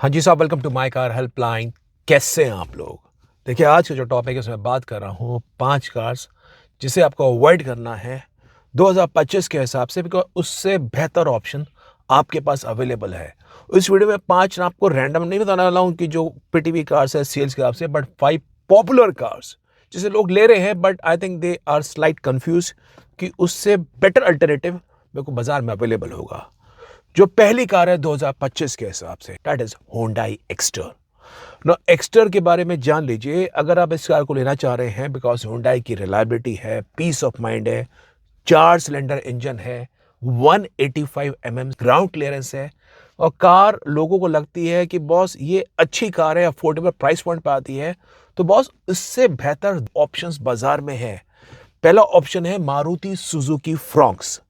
हाँ जी साहब, welcome to my car helpline. कैसे हैं आप लोग? देखिए, आज का जो टॉपिक है उसमें बात कर रहा हूँ 5 कार्स जिसे आपको अवॉइड करना है 2025 के हिसाब से, बिकॉज़ उससे बेहतर ऑप्शन आपके पास अवेलेबल है। इस वीडियो में 5 ना आपको रैंडम नहीं बताने वाला हूँ कि जो पीटीवी कार्स है सेल्स के हिसाब से, बट 5 पॉपुलर कार्स जिसे लोग ले रहे हैं, but I think they are slight confuse कि उससे बेटर अल्टरनेटिव मेरे को बाज़ार में अवेलेबल होगा। जो पहली कार है 2025 के हिसाब से, that is Hyundai Exter. No, Exter के बारे में जान लीजिए अगर आप इस कार को लेना चाह रहे हैं, बिकॉज Hyundai की रिलायबिलिटी है, पीस ऑफ माइंड है, 4 सिलेंडर इंजन है, 185 ग्राउंड क्लियरेंस है, और कार लोगों को लगती है कि बॉस ये अच्छी कार है, अफोर्डेबल प्राइस पॉइंट पे आती है, तो बॉस इससे बेहतर ऑप्शंस बाजार में है। पहला ऑप्शन है Maruti Suzuki Fronx.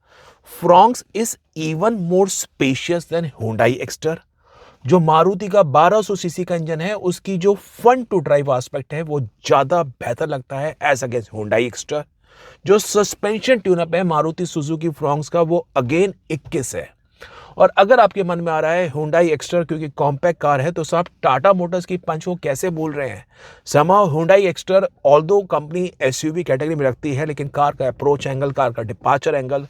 Fronx is even more spacious than Hyundai Exter. जो मारुति का 1200 सीसी का इंजन है, उसकी जो फन टू ड्राइव एस्पेक्ट है वो ज्यादा बेहतर लगता है एज अगेंस्ट Hyundai एक्स्टर। जो सस्पेंशन ट्यूनअप है मारुति सुजुकी फ्रॉन्क्स का, वो अगेन 21 है। और अगर आपके मन में आ रहा है Hyundai एक्स्टर क्योंकि कॉम्पैक्ट कार है, तो साहब टाटा मोटर्स की पंच को कैसे बोल रहे हैं? समाउ Hyundai Exter although company SUV category में रखती है, लेकिन कार का अप्रोच एंगल, कार का डिपार्चर एंगल,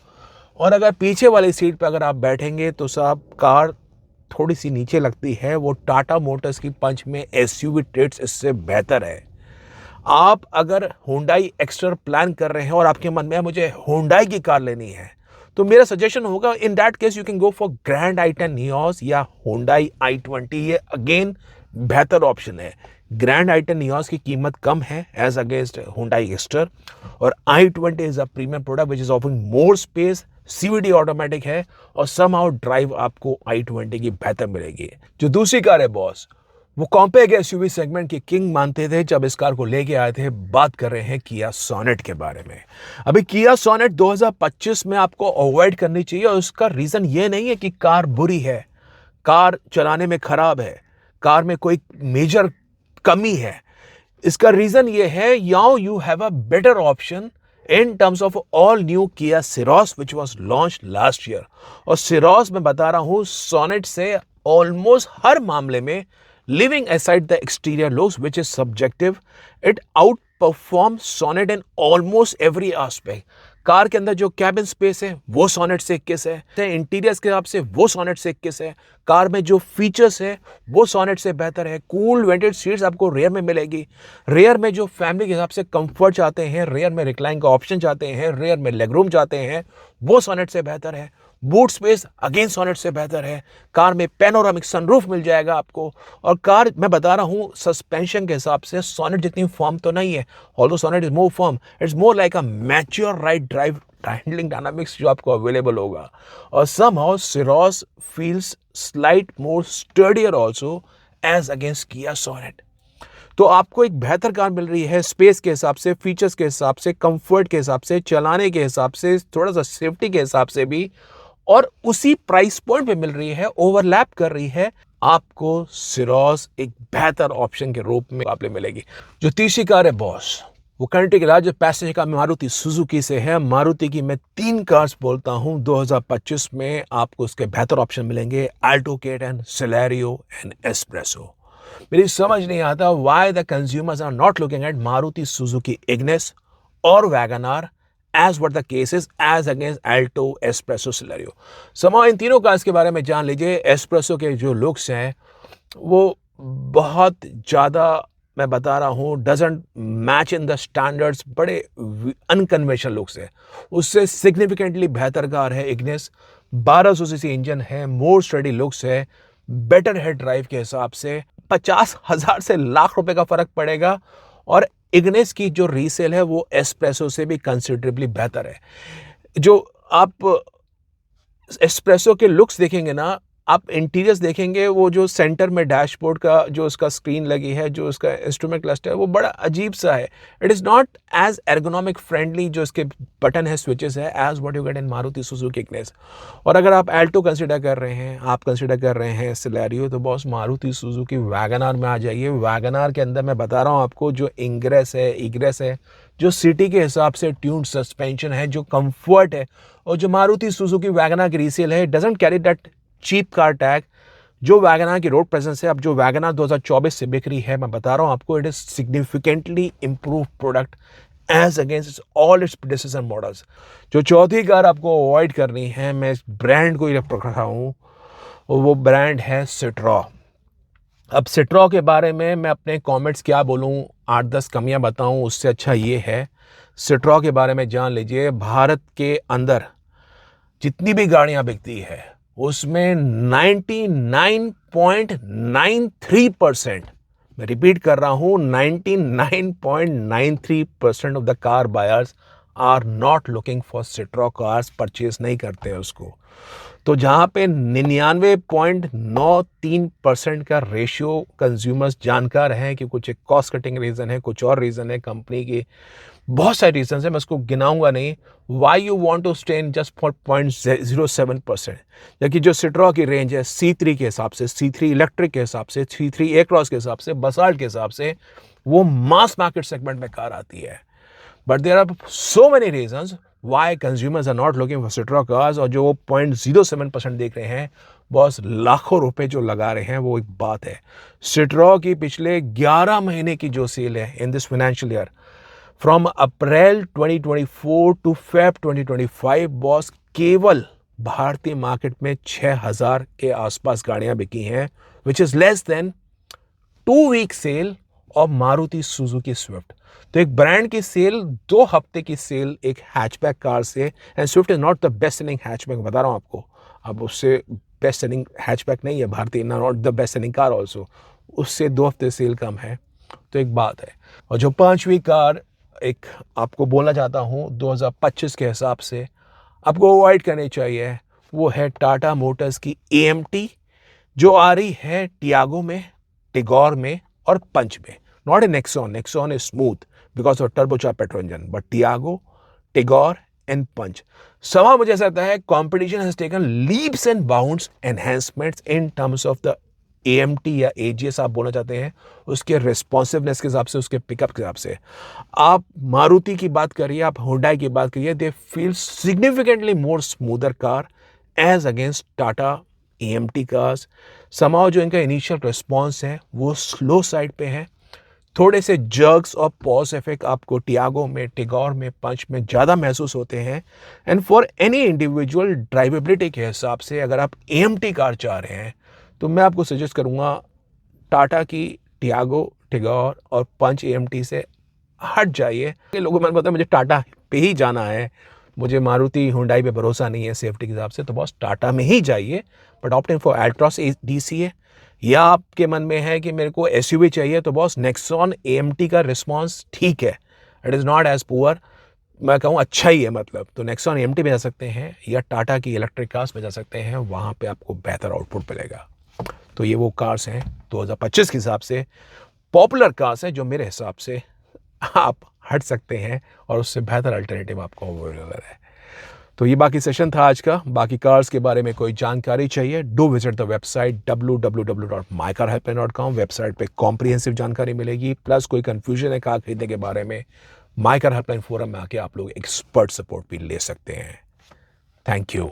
और अगर पीछे वाली सीट पर अगर आप बैठेंगे तो साहब कार थोड़ी सी नीचे लगती है। वो टाटा मोटर्स की पंच में एसयूवी ट्रेड्स इससे बेहतर है। आप अगर Hyundai एक्स्टर प्लान कर रहे हैं और आपके मन में है मुझे Hyundai की कार लेनी है, तो मेरा सजेशन होगा in that case you can go for grand i10 Nios या Hyundai i20। ये अगेन बेहतर ऑप्शन है। ग्रैंड i10 नियोस की कीमत कम है एज अगेंस्ट Hyundai एक्स्टर, और i20 is a premium product which is offering more space, CVD automatic है, और सम हाउ ड्राइव आपको i20 की बेहतर मिलेगी। जो दूसरी कार है बॉस, वो कॉम्पैक्ट एसयूवी सेगमेंट की किंग मानते थे जब इस कार को लेके आए थे। बात कर रहे हैं किया सोनेट के बारे में। अभी किया सोनेट 2025 में आपको अवॉइड करनी चाहिए, और उसका रीजन ये नहीं है कि कार बुरी है, कार चलाने में खराब है, कार में कोई मेजर कमी है। इसका रीजन ये है now you have a better option in terms of all new Kia Syros which was launch last year. और सिरोस में बता रहा हूं सोनेट से ऑलमोस्ट हर मामले में, living aside the exterior looks which is subjective, it outperforms Sonnet in almost every aspect। Car के अंदर जो कैबिन स्पेस है वो सोनेट से 21 है, इंटीरियर्स के हिसाब से वो सोनेट से 21 है, कार में जो फीचर्स है वो सोनेट से बेहतर है। कूल वेंटेड सीट्स आपको रेयर में मिलेगी। रेयर में जो फैमिली के हिसाब से कंफर्ट चाहते हैं, रेयर में रिक्लाइन का ऑप्शन चाहते हैं, रेयर में लेग रूम चाहते हैं, वो सोनेट से बेहतर है। बूट स्पेस अगेन सोनेट से बेहतर है। कार में पैनोरामिक सनरूफ मिल जाएगा आपको। और कार मैं बता रहा हूं सस्पेंशन के हिसाब से सोनेट जितनी फर्म तो नहीं है, although Sonet is more firm, it's more like a mature ride drive handling dynamics जो आपको अवेलेबल होगा। और somehow Syros feels slight more sturdier also as against Kia Sonet. तो आपको एक बेहतर कार मिल रही है स्पेस के हिसाब से, फीचर्स के हिसाब से, कंफर्ट के हिसाब से, चलाने के हिसाब से, थोड़ा सा सेफ्टी के हिसाब से भी, और उसी प्राइस पॉइंट पे मिल रही है, ओवरलैप कर रही है। आपको सिरोस एक बेहतर ऑप्शन के रूप में आपको मिलेगी। जो तीसरी कार है बॉस, वो कंट्री के राज्य पैसेंजर का मारुति सुजुकी से है। मारुति की मैं 3 कार्स बोलता हूं 2025 में आपको उसके बेहतर ऑप्शन मिलेंगे, Alto K10, Celerio and espresso. मेरी समझ नहीं आता why the consumers are not looking at Maruti Suzuki Ignis और Wagon as what the case is as against Alto, Espresso, Celerio। समां इन तीनों कार्स के बारे में जान लीजिए। एस्प्रेसो के जो लुक्स हैं वो बहुत ज़्यादा, मैं बता रहा हूँ, doesn't match in the standards, बड़े अनकन्वेंशनल लुक्स है। उससे सिग्निफिकेंटली बेहतर कार है इग्निस, 1200 सीसी इंजन है, मोर स्टडी लुक्स है, बेटर हेड ड्राइव के हिसाब से 50,000 से लाख रुपए का फर्क पड़ेगा। और इग्निस की जो रीसेल है वो एस्प्रेसो से भी कंसिडरेबली बेहतर है। जो आप एस्प्रेसो के लुक्स देखेंगे ना, आप इंटीरियर्स देखेंगे, वो जो सेंटर में डैशबोर्ड का जो उसका स्क्रीन लगी है, जो उसका इंस्ट्रूमेंट क्लस्टर है, वो बड़ा अजीब सा है। It is not as ergonomic friendly जो इसके बटन है, स्विचेस है, as what you get in Maruti Suzuki Ignis. और अगर आप एल्टो कंसिडर कर रहे हैं, आप कंसिडर कर रहे हैं सिलेरियो, तो boss Maruti Suzuki Wagon R में आ जाइए। वैगन आर के अंदर मैं बता रहा हूँ आपको, जो इग्रेस है, जो सिटी के हिसाब से ट्यून्ड सस्पेंशन है, जो कंफर्ट है, और जो मारुति सुजुकी वैगन आर की रीसेल है, doesn't carry that cheap car tag जो वैगनार की रोड प्रेजेंस है, अब जो वैगनार 2024 से बिक रही है, मैं बता रहा हूं आपको, it is significantly improve product as against all its predecessor models. जो चौथी कार आपको अवॉइड करनी है, मैं इस ब्रांड को ही पकड़ रहा हूँ, और वो ब्रांड है सिट्रॉ। अब सिट्रॉ के बारे में मैं अपने कमेंट्स क्या बोलूं, 8-10 कमियां बताऊं, उससे अच्छा ये है सिट्रॉ के बारे में जान लीजिए। भारत के अंदर जितनी भी गाड़ियां बिकती है उसमें 99.93%, मैं रिपीट कर रहा हूं, 99.93% of the car buyers are not looking for Citroen cars, purchase नहीं करते हैं उसको। तो जहां पे 99.93% का रेशियो कंज्यूमर्स जानकार हैं कि कुछ एक कॉस्ट कटिंग रीजन है, कुछ और रीजन है कंपनी की, बहुत सारे रीजन है, मैं उसको गिनाऊंगा नहीं। Why you want to stay in just for 0.07%, जबकि जो सिट्रॉ की रेंज है C3 के हिसाब से, C3 इलेक्ट्रिक के हिसाब से, C3 ए क्रॉस के हिसाब से, बसाल्ट के हिसाब से, वो मास मार्केट सेगमेंट में कार आती है। But there are so many reasons why consumers are not looking for Citroen cars, और जो 0.07% देख रहे हैं, बॉस लाखों रुपए जो लगा रहे हैं, वो एक बात है। सिट्रॉ की पिछले 11 महीने की जो सेल है in this financial year, from April 2024 to Feb 2025, boss केवल भारतीय मार्केट में 6000 के आसपास गाड़ियां बिकी हैं, which is less than 2 week sale of Maruti Suzuki Swift. तो एक ब्रांड की सेल, 2 हफ्ते की सेल एक हैचबैक कार से, and Swift is not the best selling hatchback, बता रहा हूं आपको। अब उससे बेस्ट सेलिंग हैचबैक नहीं है भारतीय, not the best selling car also, उससे 2 हफ्ते सेल कम है, तो एक बात है। और जो 5वीं कार एक आपको बोलना चाहता हूं 2025 के हिसाब से आपको अवॉइड करनी चाहिए, वो है टाटा मोटर्स की AMT, जो आ रही है टियागो में, टिगोर में और पंच में। Not a Nexon, Nexon is smooth because of turbocharge petrol engine, but Tiago, Tigor and Punch. समा मुझे ऐसा लगता है competition has taken leaps and bounds, enhancements in terms of the AMT या AGS आप बोलना चाहते हैं, उसके रिस्पॉन्सिवनेस के हिसाब से, उसके पिकअप के हिसाब से। आप मारुति की बात करिए, आप हुंडई की बात करिए, they feel significantly more smoother car as against Tata AMT cars. समाओ जो इनका इनिशियल रिस्पॉन्स है वो स्लो साइड पे है, थोड़े से जर्क्स और पॉज इफेक्ट आपको टियागो में, टिगोर में, पंच में ज़्यादा महसूस होते हैं। And for any individual drivability के हिसाब से अगर आप AMT कार चाह रहे हैं, तो मैं आपको सजेस्ट करूँगा टाटा की टियागो, टिगोर और पंच AMT से हट जाइए। लोगों को मन पता है मुझे टाटा पे ही जाना है, मुझे मारुति हुंडई पे भरोसा नहीं है सेफ्टी के हिसाब से, तो बॉस टाटा में ही जाइए, बट ऑप्टिंग फॉर एल्ट्रॉस DCA। या आपके मन में है कि मेरे को SUV चाहिए, तो बॉस नेक्सॉन AMT का रिस्पॉन्स ठीक है, it is not as poor, मैं कहूँ अच्छा ही है मतलब, तो नेक्सॉन AMT पे जा सकते हैं, या टाटा की इलेक्ट्रिक कार्स पे जा सकते हैं, वहाँ पे आपको बेहतर आउटपुट मिलेगा। तो ये वो कार्स हैं 2025 के हिसाब से पॉपुलर कार्स हैं, जो मेरे हिसाब से आप हट सकते हैं और उससे बेहतर अल्टरनेटिव आपको अवेलेबल है। तो ये बाकी सेशन था आज का। बाकी कार्स के बारे में कोई जानकारी चाहिए, do visit the website www.mycarhelpline.com। Website पे कॉम्प्रिहेंसिव जानकारी मिलेगी, प्लस कोई कंफ्यूजन है कार खरीदने के बारे में, माई कार हेल्पलाइन फोरम में आके आप लोग एक्सपर्ट सपोर्ट भी ले सकते हैं। Thank you.